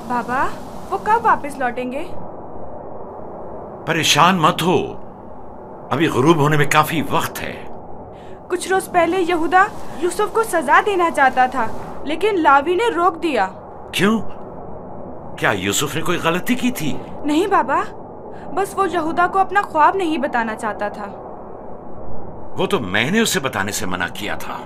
बाबा, वो कब वापस लौटेंगे? परेशान मत हो, अभी गुरूब होने में काफी वक्त है। कुछ रोज पहले यहूदा यूसुफ को सजा देना चाहता था, लेकिन लावी ने रोक दिया। क्यों? क्या यूसुफ ने कोई गलती की थी? नहीं बाबा, बस वो यहूदा को अपना ख्वाब नहीं बताना चाहता था। वो तो मैंने उसे बताने से मना किया था।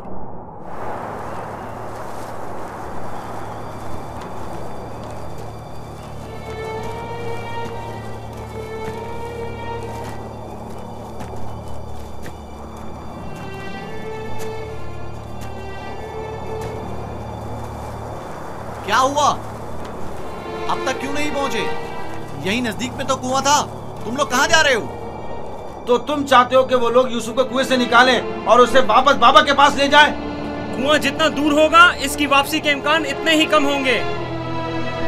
क्या हुआ? अब तक क्यों नहीं पहुंचे? यही नजदीक में तो कुआं था। तुम लोग कहां जा रहे हो? तो तुम चाहते हो कि वो लोग यूसुफ को कुएं से निकालें और उसे वापस बाबा के पास ले जाएं? कुआं जितना दूर होगा, इसकी वापसी के इम्कान इतने ही कम होंगे।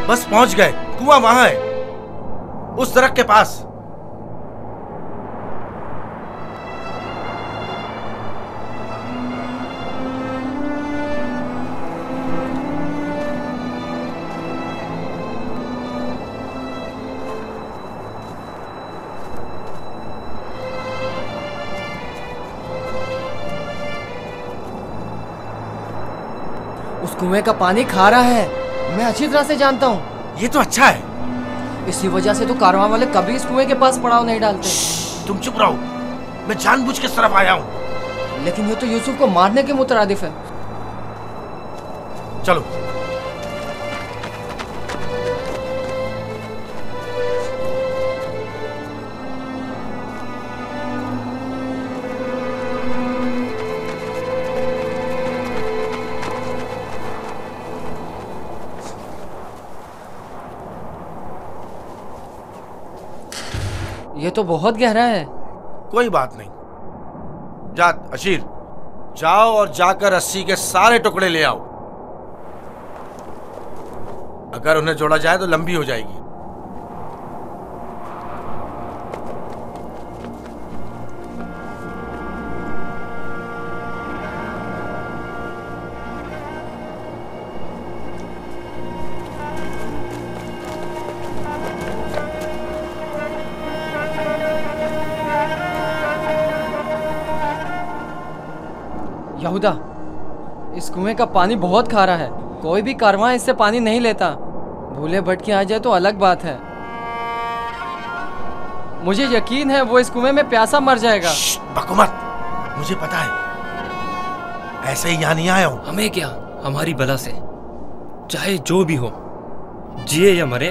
बस पहुंच गए, कुआं वहां है, उस सड़क के पास। उस कुएं का पानी खारा है, मैं अच्छी तरह से जानता हूँ। ये तो अच्छा है। इसी वजह से तो कारवां वाले कभी इस कुएं के पास पड़ाव नहीं डालते। तुम चुप रहो, मैं जानबूझ के इस तरफ आया हूँ। लेकिन ये तो यूसुफ को मारने के मुतरादिफ है। चलो। ये तो बहुत गहरा है। कोई बात नहीं, जा अशीर, जाओ और जाकर रस्सी के सारे टुकड़े ले आओ। अगर उन्हें जोड़ा जाए तो लंबी हो जाएगी। यहूदा, इस कुएं का पानी बहुत खारा है, कोई भी कारवां इससे पानी नहीं लेता। भूले भटके आ जाए तो अलग बात है। मुझे यकीन है वो इस कुएं में प्यासा मर जाएगा। बको मत, मुझे पता है, ऐसे ही यहाँ नहीं आया हूँ। हमें क्या, हमारी बला से, चाहे जो भी हो, जिए या मरे।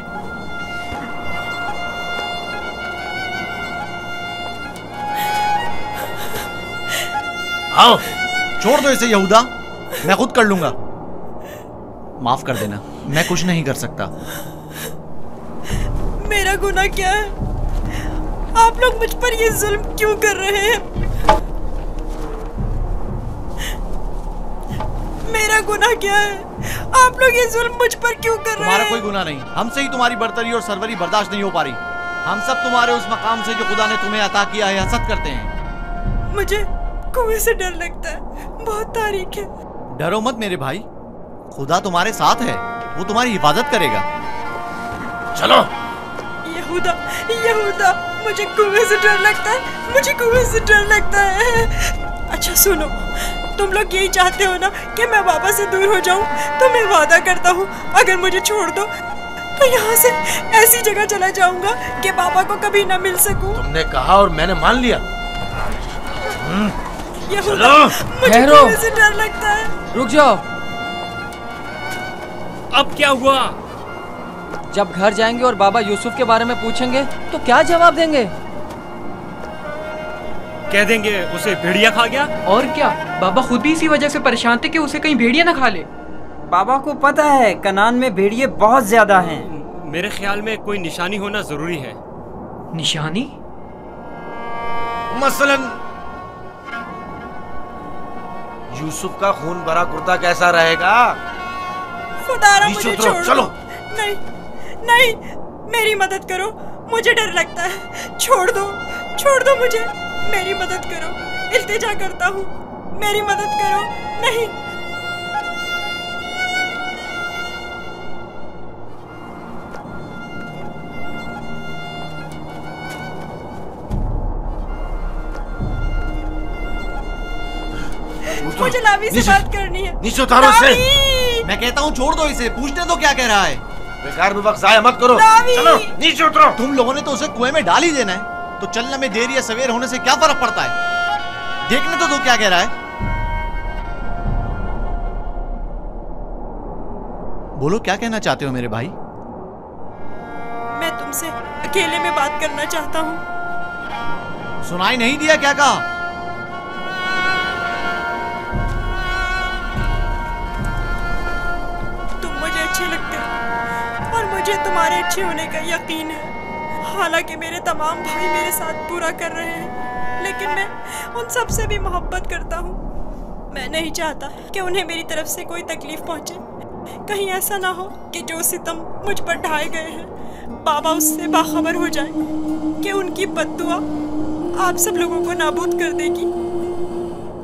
आओ, छोड़ दो इसे यहूदा, मैं खुद कर लूंगा। माफ कर देना, मैं कुछ नहीं कर सकता। मेरा गुनाह क्या है? आप लोग मुझ पर ये जुल्म क्यों कर रहे हैं? मेरा गुनाह क्या है? आप लोग ये जुल्म मुझ पर क्यों कर रहे हैं? तुम्हारा कोई गुनाह नहीं, हमसे ही तुम्हारी बर्तरी और सरवरी बर्दाश्त नहीं हो पा रही। हम सब तुम्हारे उस मकाम से जो खुदा ने तुम्हें अता किया है हसद करते हैं। मुझे कुएं से डर लगता है, बहुत तारीख है। डरो मत मेरे भाई, खुदा तुम्हारे साथ है, वो तुम्हारी हिफाजत करेगा। चलो। यहूदा, यहूदा, मुझे कुएं से डर लगता है, मुझे कुएं से डर लगता है। अच्छा सुनो, तुम लोग यही चाहते हो ना कि मैं बाबा से दूर हो जाऊं? तो मैं वादा करता हूँ, अगर मुझे छोड़ दो तो यहाँ से ऐसी जगह चला जाऊंगा कि बाबा को कभी ना मिल सकूं। तुमने कहा और मैंने मान लिया। यहूदा, मुझे कुएं से डर लगता है। रुक जाओ। अब क्या हुआ? जब घर जाएंगे और बाबा यूसुफ के बारे में पूछेंगे तो क्या जवाब देंगे? कह देंगे उसे भेड़िया खा गया। और क्या, बाबा खुद भी इसी वजह से परेशान थे कि उसे कहीं भेड़िया ना खा ले। बाबा को पता है कनान में भेड़िए बहुत ज्यादा हैं। मेरे ख्याल में कोई निशानी होना जरूरी है। निशानी? मसलन यूसुफ का खून भरा कुर्ता कैसा रहेगा? खुदारा मुझे छोड़ दो। चलो। नहीं नहीं, मेरी मदद करो, मुझे डर लगता है। छोड़ दो मुझे, मेरी मदद करो, इल्तिजा करता हूँ, मेरी मदद करो। नहीं। मुझे लावी से बात करनी है। नीचे उतारो इसे। मैं कहता हूँ छोड़ दो इसे, पूछने तो क्या कह रहा है। बेकार में वक्त जाया मत करो, चलो नीचे उतरो। तुम लोगों ने तो उसे कुएं में डाल ही देना है, तो चलने में देर या सवेर होने से क्या फर्क पड़ता है। देखने तो दो क्या कह रहा है। बोलो क्या कहना चाहते हो मेरे भाई। मैं तुमसे अकेले में बात करना चाहता हूँ। सुनाई नहीं दिया क्या कहा। तुम मुझे अच्छे लगते हो और मुझे तुम्हारे अच्छे होने का यकीन है। हालांकि मेरे तमाम भाई मेरे साथ बुरा कर रहे हैं, लेकिन मैं उन सब से भी मोहब्बत करता हूँ। मैं नहीं चाहता कि उन्हें मेरी तरफ से कोई तकलीफ पहुँचे। कहीं ऐसा ना हो कि जो सितम मुझ पर ढाए गए हैं बाबा उससे बाखबर हो जाए कि उनकी बद्दुआ आप सब लोगों को नाबूद कर देगी।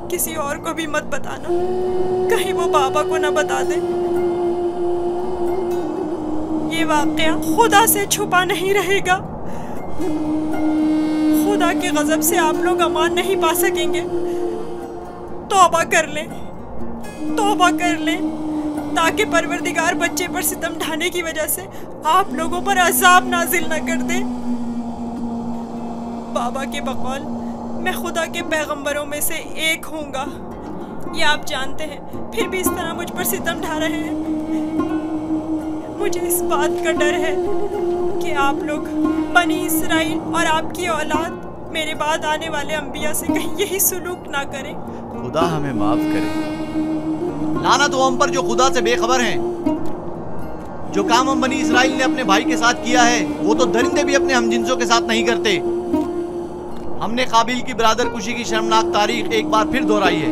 किसी और को भी मत बताना, कहीं वो बाबा को ना बता दे। ये वाकया खुदा से छुपा नहीं रहेगा। खुदा के गजब से आप लोग अमान नहीं पा सकेंगे। तौबा कर ले, तौबा कर ले, ताकि परवरदिगार बच्चे पर सितम ढाने की वजह से आप लोगों पर अजाब नाजिल न कर दे। बाबा के बकौल मैं खुदा के पैगंबरों में से एक हूँगा, ये आप जानते हैं, फिर भी इस तरह मुझ पर सितम ढा रहे हैं। मुझे इस बात का डर है कि आप लोग बनी इसराइल और आपकी औलाद मेरे बाद आने वाले अंबिया से कहीं यही सुलूक ना करें। खुदा हमें माफ करे। लानत हो हम पर जो खुदा से बेखबर हैं। जो काम हम बनी इसराइल ने अपने भाई के साथ किया है वो तो दरिंदे भी अपने हमजिंसों के साथ नहीं करते। हमने काबिल की बरादर कुशी की शर्मनाक तारीख एक बार फिर दोहराई है।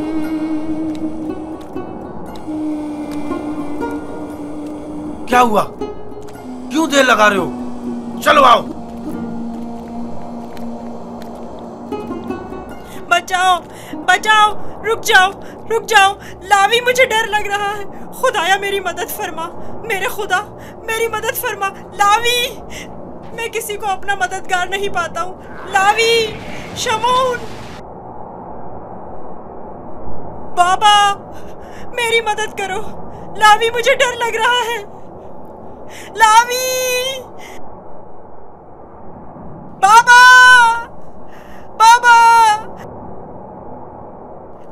क्या हुआ, क्यों देर लगा रहे हो? चलो आओ। बचाओ, बचाओ, रुक जाओ, रुक जाओ। लावी, मुझे डर लग रहा है। खुदाया मेरी मदद फरमा, मेरे खुदा मेरी मदद फरमा। लावी, मैं किसी को अपना मददगार नहीं पाता हूँ। लावी, शमून, बाबा मेरी मदद करो। लावी, मुझे डर लग रहा है। लावी, बाबा, बाबा,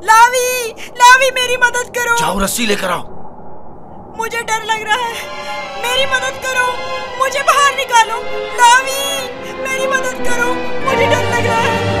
लावी, लावी मेरी मदद करो। जाओ रस्सी लेकर आओ। मुझे डर लग रहा है, मेरी मदद करो, मुझे बाहर निकालो। लावी, मेरी मदद करो, मुझे डर लग रहा है।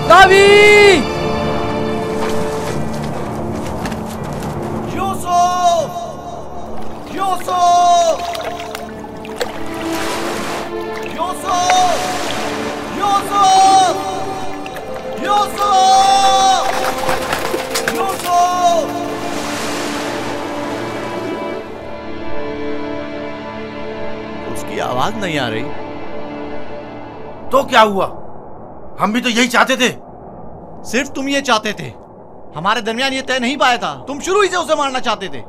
लावी! यूसुफ! यूसुफ! यूसुफ! यूसुफ! यूसुफ! यूसुफ! उसकी आवाज नहीं आ रही। तो क्या हुआ? हम भी तो यही चाहते थे। सिर्फ तुम ये चाहते थे, हमारे दरमियान ये तय नहीं पाया था। तुम शुरू ही से उसे मारना चाहते थे।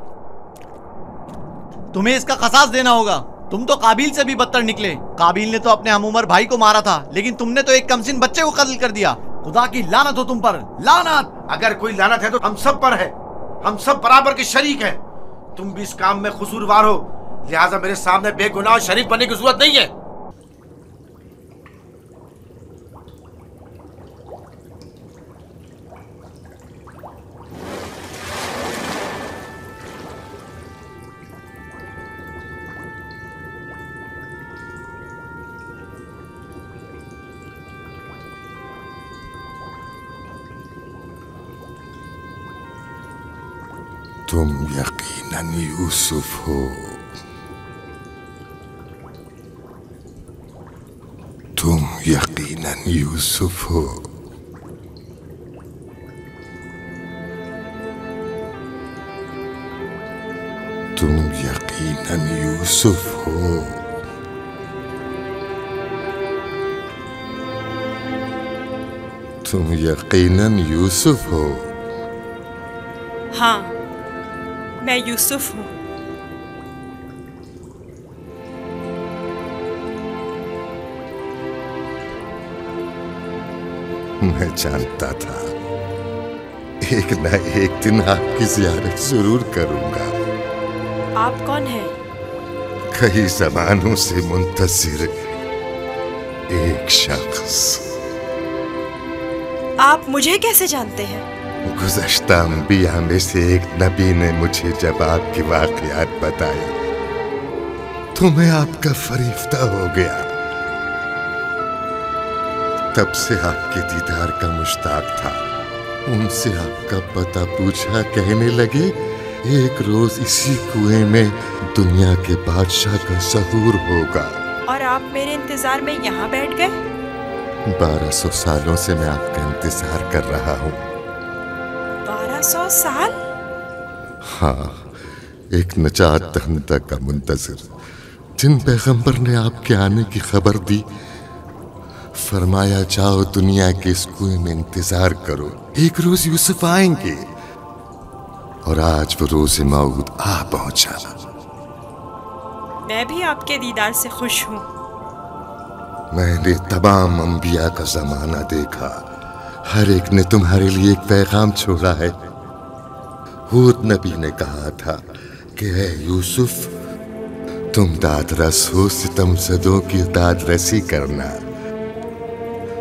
तुम्हें इसका कसास देना होगा। तुम तो काबिल से भी बदतर निकले। काबिल ने तो अपने हमउम्र भाई को मारा था, लेकिन तुमने तो एक कमसिन बच्चे को कत्ल कर दिया। खुदा की लानत हो तुम पर, लानत। अगर कोई लानत है तो हम सब पर है। हम सब बराबर के शरीक हैं। तुम भी इस काम में कसूरवार हो, लिहाजा मेरे सामने बेगुनाह शरीक बनने की जरूरत नहीं है। तुम यकीनन यूसुफ हो। तुम यकीनन यकीनन यूसुफ हो। तुम यकीनन यूसुफ हो। तुम यकीनन यूसुफ हो। हाँ, मैं यूसुफ हूँ। मैं जानता था एक न एक दिन आपकी ज़ियारत जरूर करूंगा। आप कौन हैं? कई ज़मानों से मुंतज़िर एक शख्स। आप मुझे कैसे जानते हैं? गुज़श्ता अंबिया में से एक नबी ने मुझे जब आपके वाक़यात बताए तो मैं आपका फरिश्ता हो गया। तब से आपके दीदार का मुश्ताक था। उनसे आपका पता पूछा, कहने लगे एक रोज इसी कुएं में दुनिया के बादशाह का ज़हूर होगा। और आप मेरे इंतजार में यहाँ बैठ गए? 1200 सालों से मैं आपका इंतजार कर रहा हूँ। 1200 साल? हाँ, एक नजात दहिंदा का मुंतज़िर, जिन पैगंबर ने आपके आने की खबर दी, फरमाया जाओ दुनिया के इस कुएं में इंतजार करो, एक रोज यूसुफ आएंगे। और आज वो रोज़ मौद आ पहुंचा। मैं भी आपके दीदार से खुश हूँ। मैंने तमाम अंबिया का जमाना देखा, हर एक ने तुम्हारे लिए एक पैगाम छोड़ा है। हूद नबी ने कहा था कि है यूसुफ, तुम दादरस हो, सितमज़दों की दादरसी करना।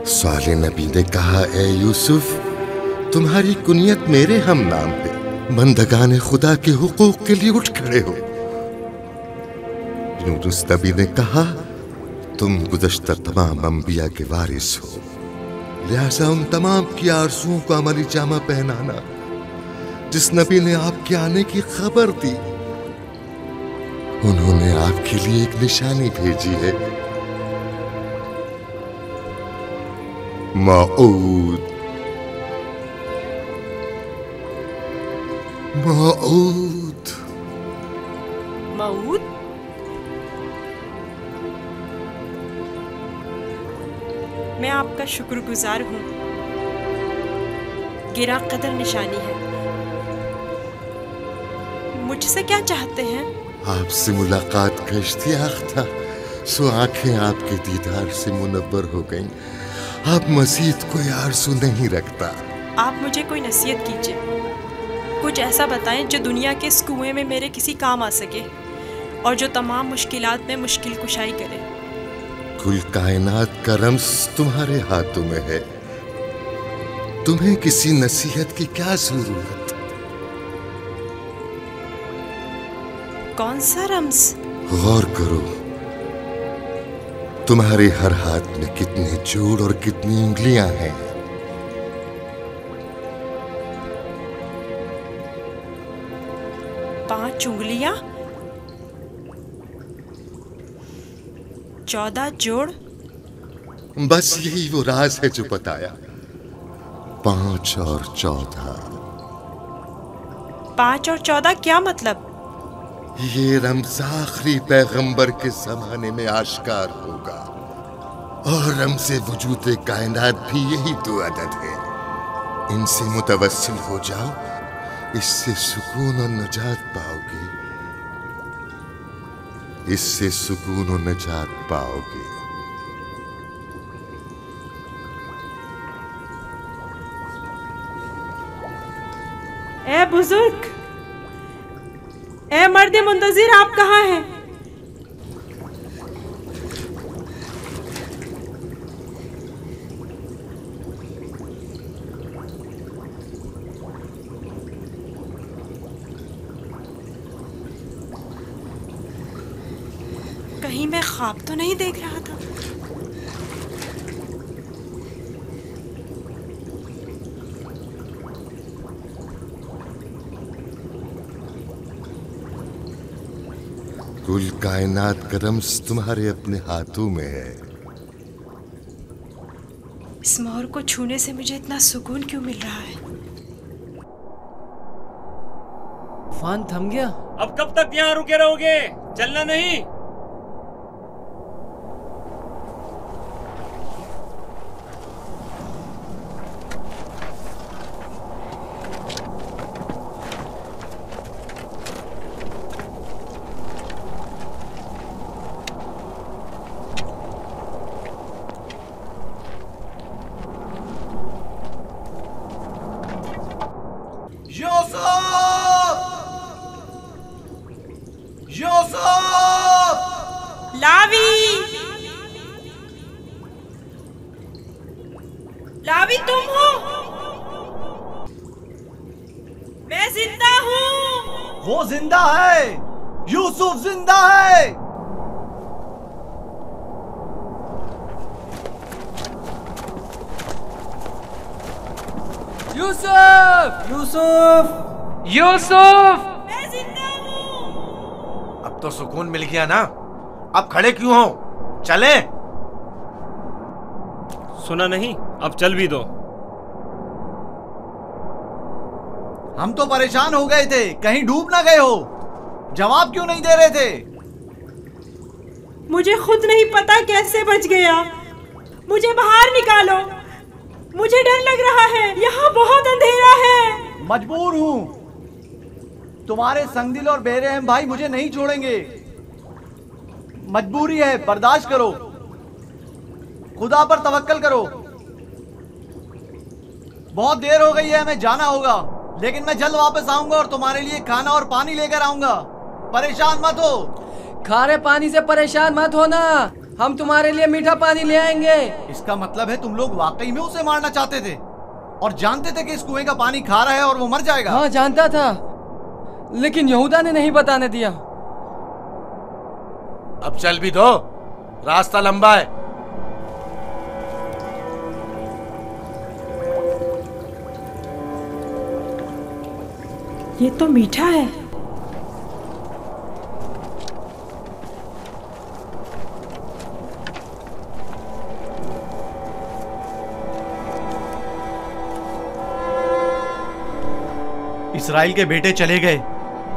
साले नबी ने कहा, ए यूसुफ, तुम्हारी कुनियत मेरे हम नाम पे, बंदगाने खुदा के हुकूक के लिए उठ खड़े हो। यूनुस नबी ने कहा, तुम गुज़श्ता तमाम अंबिया के वारिस हो, लिहाजा उन तमाम की आरज़ुओं को अमली जामा पहनाना जिस नबी ने आपके आने की खबर दी। उन्होंने आपके लिए एक निशानी भेजी है, मऊद। मऊद। मऊद? मैं आपका शुक्रगुजार हूँ। गिरा कदर निशानी है। मुझसे क्या चाहते हैं? आपसे मुलाकात का इश्तियाक था, सो आंखें आपके दीदार से मुनव्वर हो गईं। आप मज़ीद कोई आरज़ू नहीं रखता। आप मुझे कोई नसीहत कीजिए, कुछ ऐसा बताएं जो दुनिया के इस कुएं में मेरे किसी काम आ सके और जो तमाम मुश्किलात में मुश्किल कुशाई करे। कुल कायनात का रम्ज़ तुम्हारे हाथों में है, तुम्हें किसी नसीहत की क्या जरूरत? कौन सा रम्ज़? गौर करो, तुम्हारे हर हाथ में कितने जोड़ और कितनी उंगलियां हैं। पांच उंगलियां, 14 जोड़। बस यही वो राज है जो बताया, 5 और 14। 5 और 14 क्या मतलब? ये रम्ज़ आखिरी पैगंबर के जमाने में आश्कार होगा, और रम्ज़े वजूद कायनात भी यही 2 अदद है। इनसे मुतवस्सिल हो जाओ, इससे सुकून और नजात पाओगे, इससे सुकून और नजात पाओगे। ए बुजुर्ग, ए मर्द मुंतज़िर, आप कहाँ हैं? कहीं मैं ख्वाब तो नहीं देख रहा था? कुल कायनात का रम्ज़ तुम्हारे अपने हाथों में है। इस मोर को छूने से मुझे इतना सुकून क्यों मिल रहा है? तूफान थम गया। अब कब तक यहाँ रुके रहोगे? चलना नहीं? लावी तुम हो? मैं जिंदा हूँ। वो जिंदा है, यूसुफ जिंदा है। यूसुफ! यूसुफ! यूसुफ! मैं जिंदा हूँ। अब तो सुकून मिल गया ना? अब खड़े क्यों हो? चले? सुना नहीं? अब चल भी दो। हम तो परेशान हो गए थे, कहीं डूब ना गए हो। जवाब क्यों नहीं दे रहे थे? मुझे खुद नहीं पता कैसे बच गया। मुझे बाहर निकालो, मुझे डर लग रहा है, यहाँ बहुत अंधेरा है। मजबूर हूँ, तुम्हारे संगदिल और बेरहम भाई मुझे नहीं छोड़ेंगे। मजबूरी है, बर्दाश्त करो, खुदा पर तवक्कल करो। बहुत देर हो गई है, हमें जाना होगा, लेकिन मैं जल्द वापस आऊंगा और तुम्हारे लिए खाना और पानी लेकर आऊंगा। परेशान मत हो। खारे पानी से परेशान मत होना, हम तुम्हारे लिए मीठा पानी ले आएंगे। इसका मतलब है तुम लोग वाकई में उसे मारना चाहते थे और जानते थे कि इस कुएं का पानी खारा है और वो मर जाएगा? हाँ, जानता था, लेकिन यहूदा ने नहीं बताने दिया। अब चल भी दो, रास्ता लंबा है। ये तो मीठा है। इस्राइल के बेटे चले गए,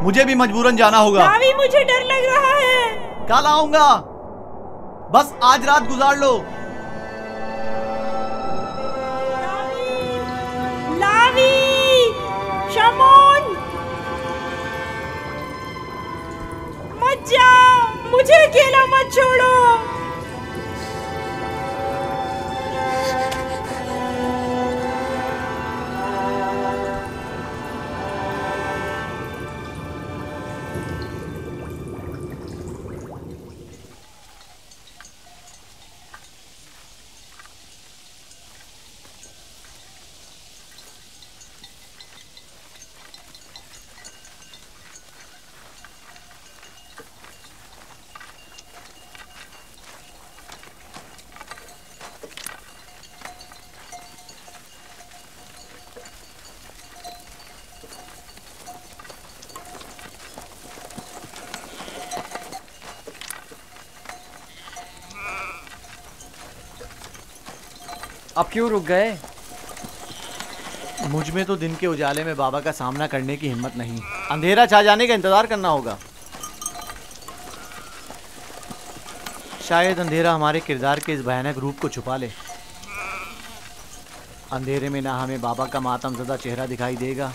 मुझे भी मजबूरन जाना होगा। लावी, मुझे डर लग रहा है। कल आऊंगा, बस आज रात गुजार लो। लावी, शमोन, मत जाओ, मुझे अकेला मत छोड़ो। अब क्यों रुक गए? मुझ में तो दिन के उजाले में बाबा का सामना करने की हिम्मत नहीं। अंधेरा छा जाने का इंतजार करना होगा। शायद अंधेरा हमारे किरदार के इस भयानक रूप को छुपा ले। अंधेरे में ना हमें बाबा का मातमज़दा चेहरा दिखाई देगा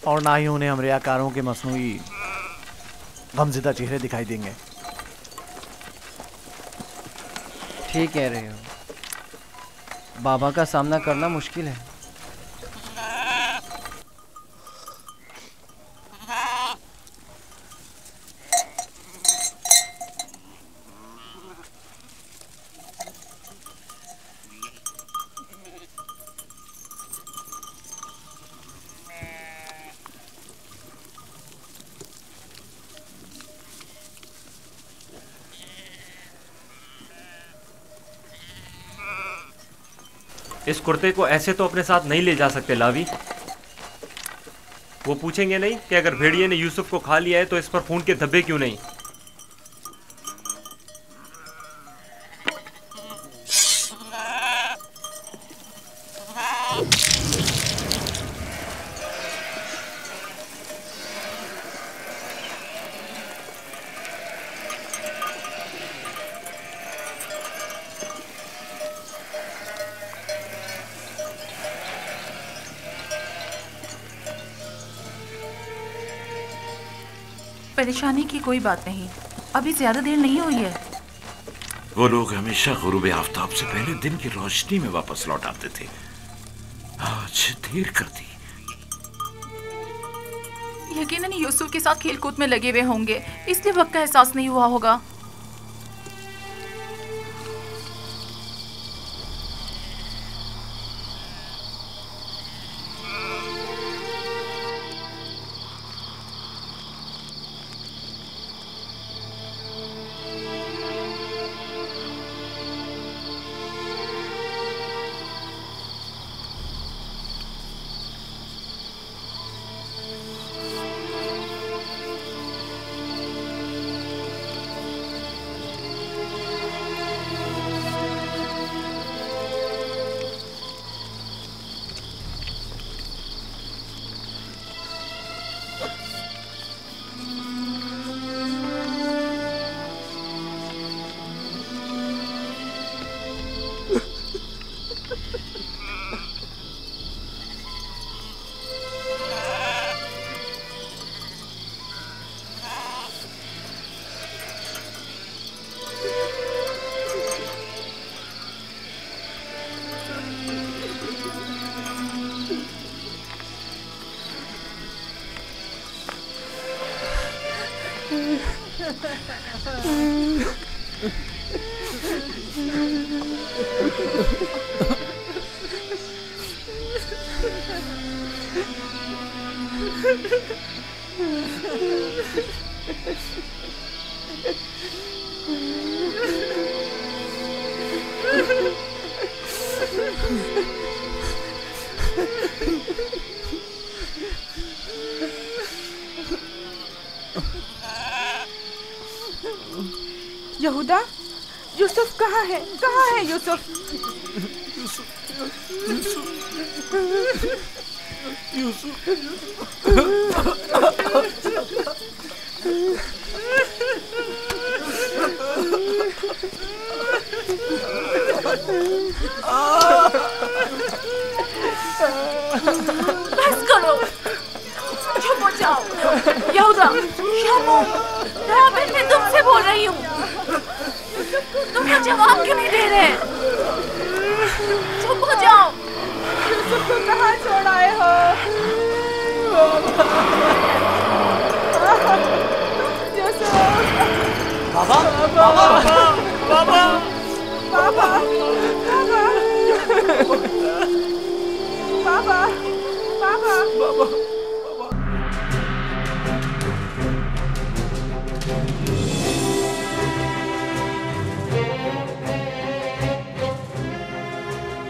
और ना ही उन्हें हम रियाकारों के मसनूई गमज़दा चेहरे दिखाई देंगे। ठीक कह रहे हो, बाबा का सामना करना मुश्किल है। इस कुर्ते को ऐसे तो अपने साथ नहीं ले जा सकते लावी। वो पूछेंगे नहीं कि अगर भेड़िए ने यूसुफ को खा लिया है तो इस पर खून के धब्बे क्यों नहीं? परेशानी की कोई बात नहीं, अभी ज्यादा देर नहीं हुई है। वो लोग हमेशा गुरूब आफ्ताब से पहले दिन की रोशनी में वापस लौट आते थे। आज देर कर दी। यकीनन यूसुफ के साथ खेलकूद में लगे हुए होंगे, इसलिए वक्त का एहसास नहीं हुआ होगा। यहूदा, यूसुफ कहाँ है? कहाँ है यूसुफ? बस करो, चुप हो जाओ। यहूदा, शामू, मैं तुमसे बोल रही हूँ, तुम तो जवाब क्यों नहीं दे रहे? चुप हो जाओ। यूसुफ को कहाँ छोड़ आए हो? यूसुफ। बाबा, बाबा, बाबा, बाबा, बाबा, बाबा, बाबा, बाबा।